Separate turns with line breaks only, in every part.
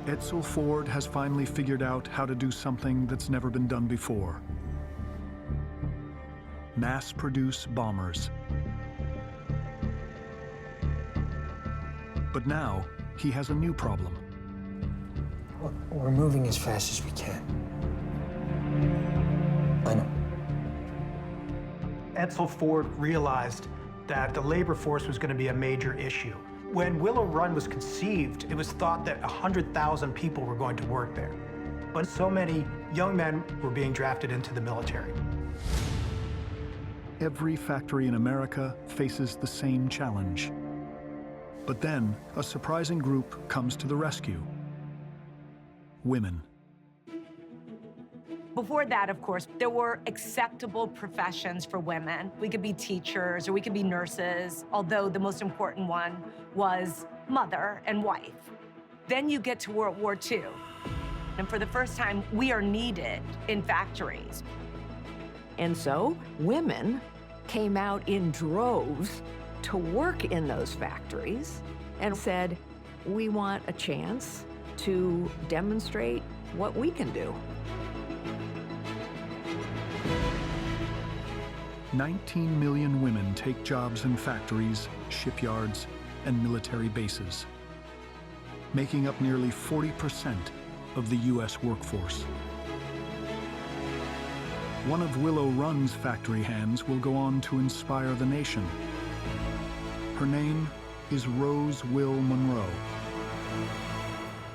Edsel Ford has finally figured out how to do something that's never been done before. Mass-produce bombers. But now, he has a new problem.
Look, we're moving as fast as we can. I know.
Edsel Ford realized that the labor force was going to be a major issue. When Willow Run was conceived, it was thought that 100,000 people were going to work there. But so many young men were being drafted into the military.
Every factory in America faces the same challenge. But then, a surprising group comes to the rescue. Women.
Before that, of course, there were acceptable professions for women. We could be teachers or we could be nurses, although the most important one was mother and wife. Then you get to World War II. And for the first time, we are needed in factories.
And so women came out in droves to work in those factories and said, we want a chance to demonstrate what we can do.
19 million women take jobs in factories, shipyards, and military bases, making up nearly 40% of the U.S. workforce. One of Willow Run's factory hands will go on to inspire the nation. Her name is Rose Will Monroe,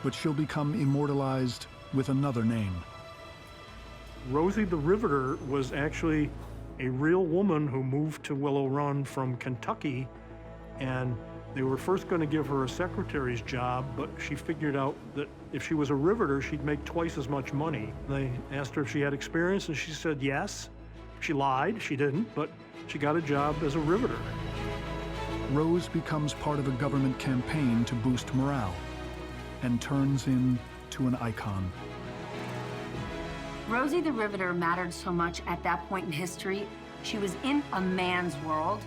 but she'll become immortalized with another name.
Rosie the Riveter was actually a real woman who moved to Willow Run from Kentucky, and they were first going to give her a secretary's job, but she figured out that if she was a riveter, she'd make twice as much money. They asked her if she had experience, and she said yes. She lied, she didn't, but she got a job as a riveter.
Rose becomes part of a government campaign to boost morale and turns into an icon.
Rosie the Riveter mattered so much at that point in history. She was in a man's world.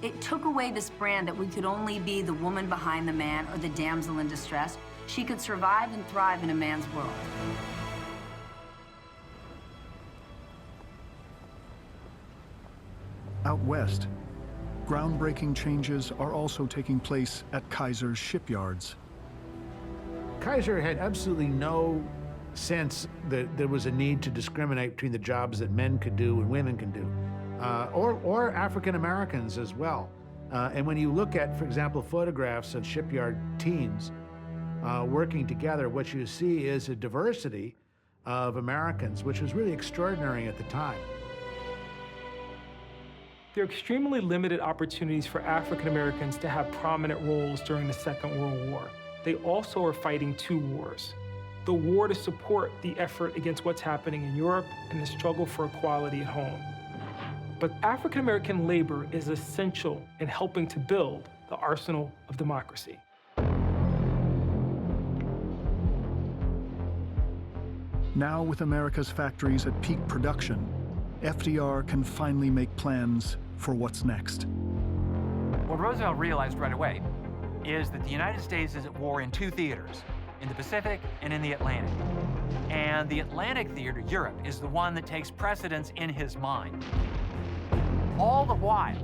It took away this brand that we could only be the woman behind the man or the damsel in distress. She could survive and thrive in a man's world.
Out west, groundbreaking changes are also taking place at Kaiser's shipyards.
Kaiser had absolutely no sense that there was a need to discriminate between the jobs that men could do and women can do, or African Americans as well. And when you look at, for example, photographs of shipyard teams working together, what you see is a diversity of Americans, which was really extraordinary at the time.
There are extremely limited opportunities for African Americans to have prominent roles during the Second World War. They also are fighting two wars. The war to support the effort against what's happening in Europe and the struggle for equality at home. But African American labor is essential in helping to build the arsenal of democracy.
Now, with America's factories at peak production, FDR can finally make plans for what's next.
What Roosevelt realized right away is that the United States is at war in two theaters, in the Pacific and in the Atlantic. And the Atlantic theater, Europe, is the one that takes precedence in his mind. All the while,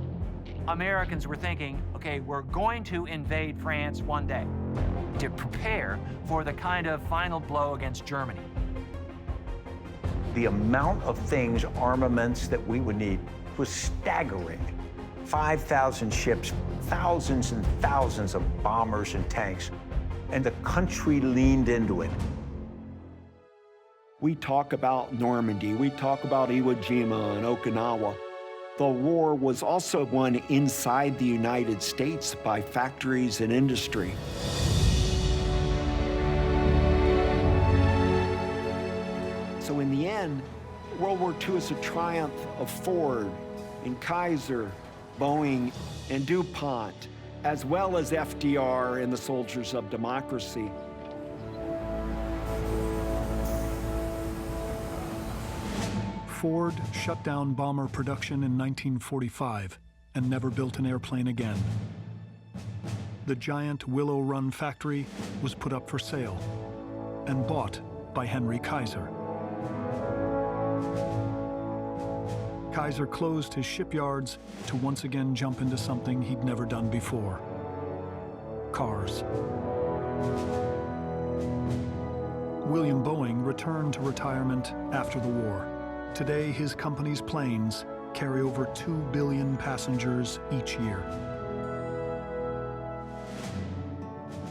Americans were thinking, okay, we're going to invade France one day to prepare for the kind of final blow against Germany.
The amount of things, armaments that we would need was staggering. 5,000 ships, thousands and thousands of bombers and tanks, and the country leaned into it.
We talk about Normandy, we talk about Iwo Jima and Okinawa. The war was also won inside the United States by factories and industry. So in the end, World War II is a triumph of Ford and Kaiser, Boeing and Du Pont, as well as FDR and the soldiers of democracy.
Ford shut down bomber production in 1945 and never built an airplane again. The giant Willow Run factory was put up for sale. and bought by Henry Kaiser. Kaiser closed his shipyards to once again jump into something he'd never done before: cars. William Boeing returned to retirement after the war. Today, his company's planes carry over 2 billion passengers each year.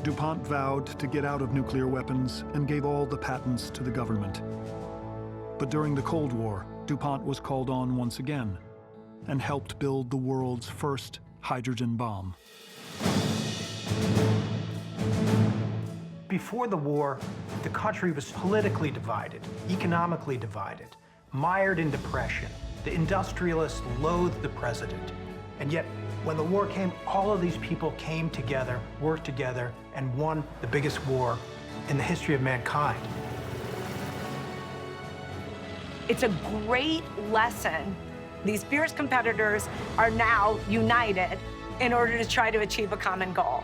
DuPont vowed to get out of nuclear weapons and gave all the patents to the government. But during the Cold War, DuPont was called on once again and helped build the world's first hydrogen bomb.
Before the war, the country was politically divided, economically divided, mired in depression. The industrialists loathed the president. And yet, when the war came, all of these people came together, worked together, and won the biggest war in the history of mankind.
It's a great lesson. These fierce competitors are now united in order to try to achieve a common goal.